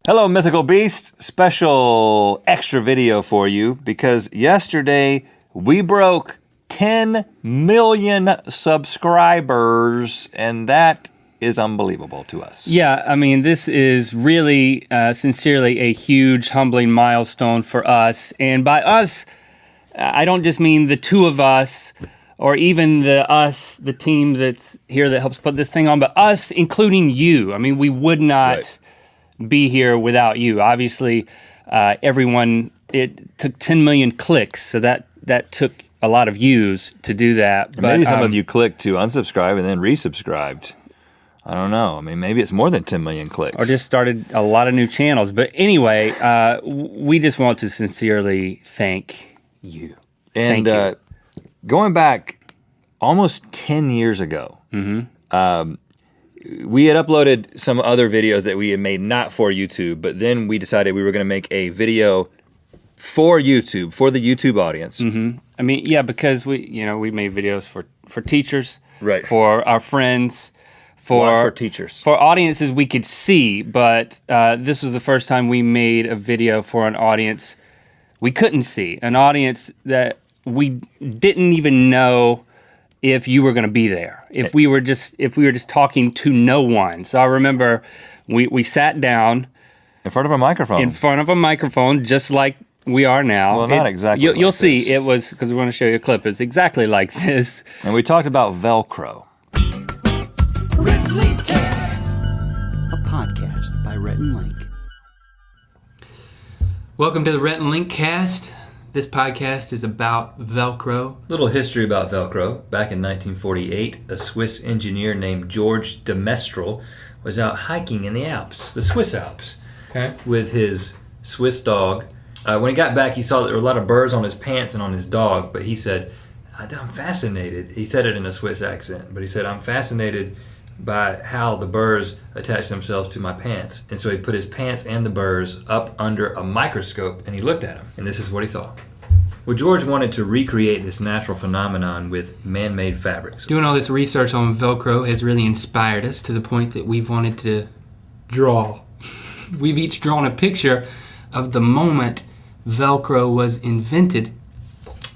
Hello, Mythical Beast. Special extra video for you because yesterday we broke 10 million subscribers, and that is unbelievable to us. Yeah, I mean, this is really, sincerely a huge, humbling milestone for us. And by us, I don't just mean the two of us, or even the team that's here that helps put this thing on, but us, including you. I mean, we would not be here without you. Obviously, everyone, it took 10 million clicks, so that took a lot of views to do that. But maybe some of you clicked to unsubscribe and then resubscribed. I don't know. I mean, maybe it's more than 10 million clicks. Or just started a lot of new channels. But anyway, we just want to sincerely thank you. And thank you. Going back almost 10 years ago, we had uploaded some other videos that we had made not for YouTube, but then we decided we were going to make a video for YouTube, for the YouTube audience. I mean, yeah, because we made videos for teachers, right, for our friends, for teachers, for audiences we could see, but this was the first time we made a video for an audience we couldn't see, an audience that we didn't even know if you were going to be there, if we were just talking to no one. So I remember we sat down in front of a microphone, just like we are now. Well, not exactly. You'll see. It was, because we want to show you a clip. It's exactly like this. And we talked about Velcro. Rhett and Link Cast, a podcast by Rhett and Link. Welcome to the Rhett and Link Cast. This podcast is about Velcro. Little history about Velcro. Back in 1948, a Swiss engineer named George de Mestral was out hiking in the Alps, the Swiss Alps, with his Swiss dog. When he got back, he saw that there were a lot of burrs on his pants and on his dog, but he said, I'm fascinated. He said it in a Swiss accent, but he said, I'm fascinated by how the burrs attach themselves to my pants. And so he put his pants and the burrs up under a microscope and he looked at them, and this is what he saw. Well, George wanted to recreate this natural phenomenon with man-made fabrics. Doing all this research on Velcro has really inspired us to the point that we've wanted to draw. We've each drawn a picture of the moment Velcro was invented.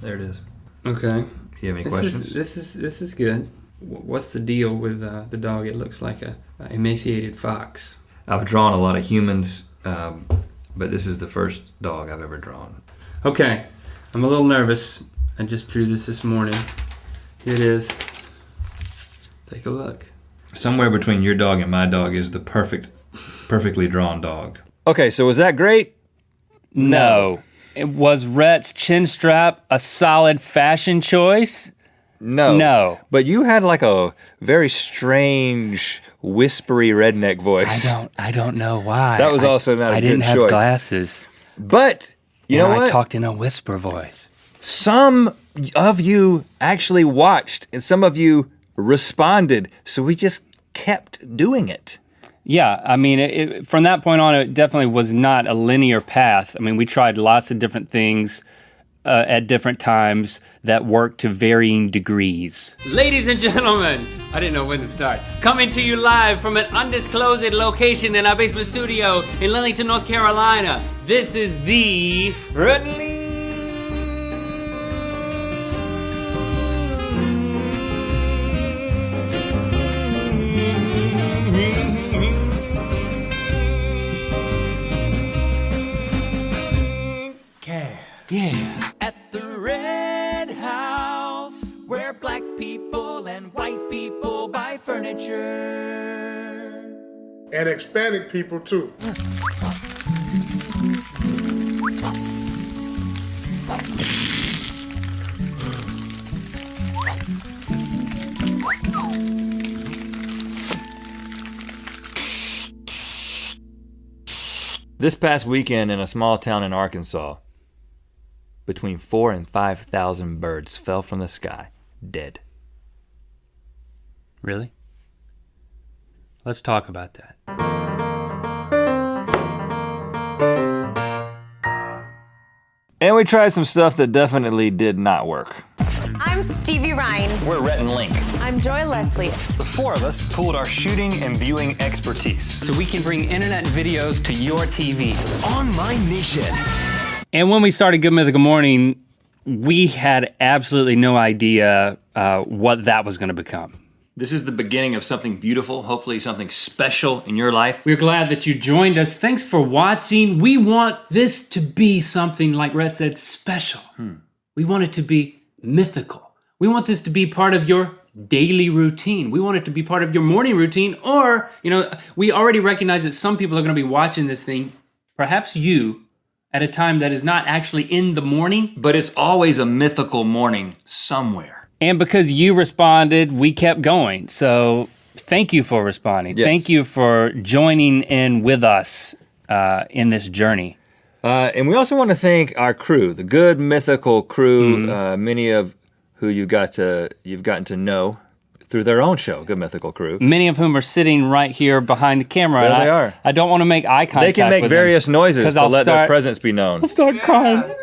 There it is. Okay. You have any questions? This is good. What's the deal with the dog? It looks like a emaciated fox. I've drawn a lot of humans, but this is the first dog I've ever drawn. Okay, I'm a little nervous. I just drew this morning. Here it is. Take a look. Somewhere between your dog and my dog is the perfectly drawn dog. Okay, so was that great? No. Was Rhett's chin strap a solid fashion choice? No. But you had like a very strange, whispery redneck voice. I don't know why. That was also not a good choice. I didn't have glasses. But you know what? I talked in a whisper voice. Some of you actually watched and some of you responded, so we just kept doing it. Yeah, I mean, from that point on, it definitely was not a linear path. I mean, we tried lots of different things at different times that worked to varying degrees. Ladies and gentlemen, I didn't know when to start. Coming to you live from an undisclosed location in our basement studio in Lillington, North Carolina. This is the Rhett and Link Cast. Yeah. At the Red House, where black people and white people buy furniture. And Hispanic people too. This past weekend in a small town in Arkansas, between 4,000 and 5,000 birds fell from the sky, dead. Really? Let's talk about that. And we tried some stuff that definitely did not work. I'm Stevie Ryan. We're Rhett and Link. I'm Joy Leslie. The four of us pooled our shooting and viewing expertise. So we can bring internet videos to your TV. On my mission. And when we started Good Mythical Morning, we had absolutely no idea what that was going to become. This is the beginning of something beautiful, hopefully something special in your life. We're glad that you joined us. Thanks for watching. We want this to be something, like Rhett said, special. We want it to be mythical. We want this to be part of your daily routine. We want it to be part of your morning routine, or, we already recognize that some people are going to be watching this thing, perhaps you, at a time that is not actually in the morning. But it's always a mythical morning somewhere. And because you responded, we kept going. So thank you for responding. Yes. Thank you for joining in with us in this journey. And we also want to thank our crew, the Good Mythical crew, many of who you've gotten to know through their own show, Good Mythical Crew. Many of whom are sitting right here behind the camera. There they are. I don't want to make eye contact They can make with various them, noises to I'll let their start- presence be known. I'll start crying.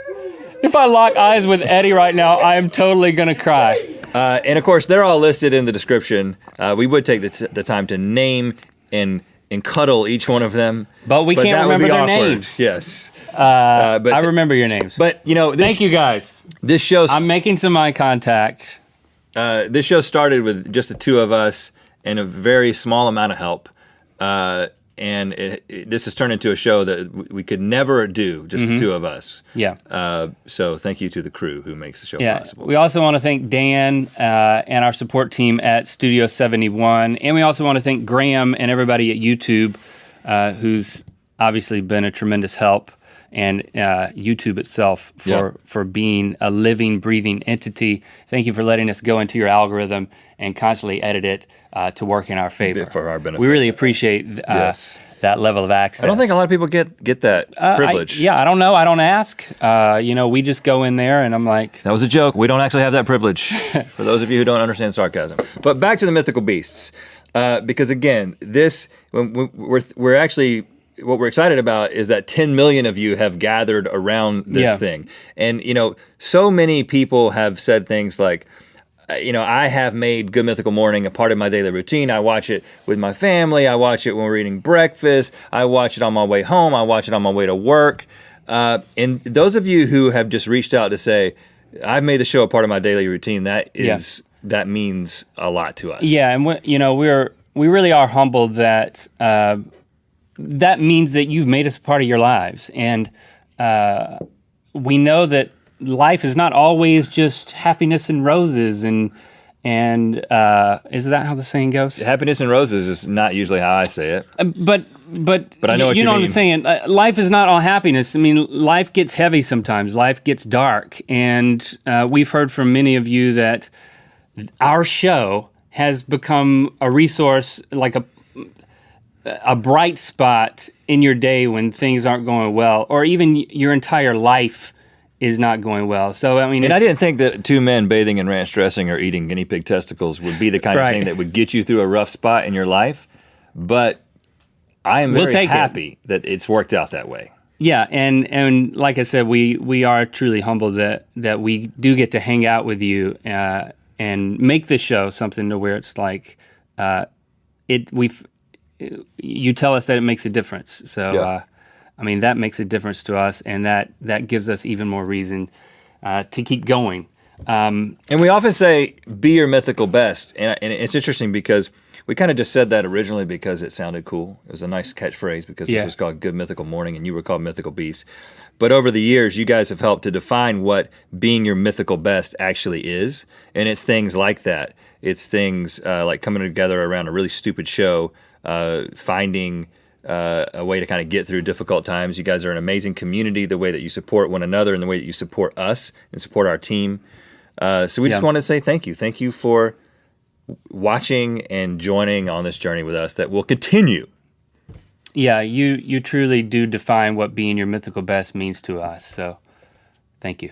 If I lock eyes with Eddie right now, I am totally going to cry. And of course, they're all listed in the description. We would take the time to name and cuddle each one of them. But we can't that would remember be their awkward. names. Yes. I remember your names. But, Thank you guys. This show... I'm making some eye contact. This show started with just the two of us and a very small amount of help. And this has turned into a show that we could never do, just the two of us. Yeah. So thank you to the crew who makes the show Yeah. possible. We also want to thank Dan and our support team at Studio 71. And we also want to thank Graham and everybody at YouTube who's obviously been a tremendous help. And YouTube itself for being a living, breathing entity. Thank you for letting us go into your algorithm and constantly edit it to work in our favor. For our benefit. We really appreciate that level of access. I don't think a lot of people get that privilege. I don't know. I don't ask. We just go in there and I'm like... That was a joke. We don't actually have that privilege, for those of you who don't understand sarcasm. But back to the mythical beasts. Because again, we're actually... What we're excited about is that 10 million of you have gathered around this thing. And, so many people have said things like, I have made Good Mythical Morning a part of my daily routine. I watch it with my family. I watch it when we're eating breakfast. I watch it on my way home. I watch it on my way to work. And those of you who have just reached out to say, I've made the show a part of my daily routine, that means a lot to us. Yeah, and we really are humbled that... that means that you've made us part of your lives. And we know that life is not always just happiness and roses. And is that how the saying goes? Happiness and roses is not usually how I say it. But I know what you know mean. what I'm saying. Life is not all happiness. I mean, life gets heavy sometimes. Life gets dark. And we've heard from many of you that our show has become a resource, like a bright spot in your day when things aren't going well, or even your entire life is not going well. So, I mean... And I didn't think that two men bathing in ranch dressing or eating guinea pig testicles would be the kind of thing that would get you through a rough spot in your life, but I am very happy that it's worked out that way. Yeah, and like I said, we are truly humbled that we do get to hang out with you and make this show something to where it's like you tell us that it makes a difference. So, that makes a difference to us, and that gives us even more reason to keep going. And we often say, be your mythical best. And it's interesting because we kind of just said that originally because it sounded cool. It was a nice catchphrase because this was called Good Mythical Morning and you were called Mythical Beast. But over the years, you guys have helped to define what being your mythical best actually is. And it's things like that. It's things like coming together around a really stupid show, finding a way to kind of get through difficult times. You guys are an amazing community, the way that you support one another and the way that you support us and support our team. So we just wanted to say thank you. Thank you for watching and joining on this journey with us that will continue. Yeah, you truly do define what being your mythical best means to us. So thank you.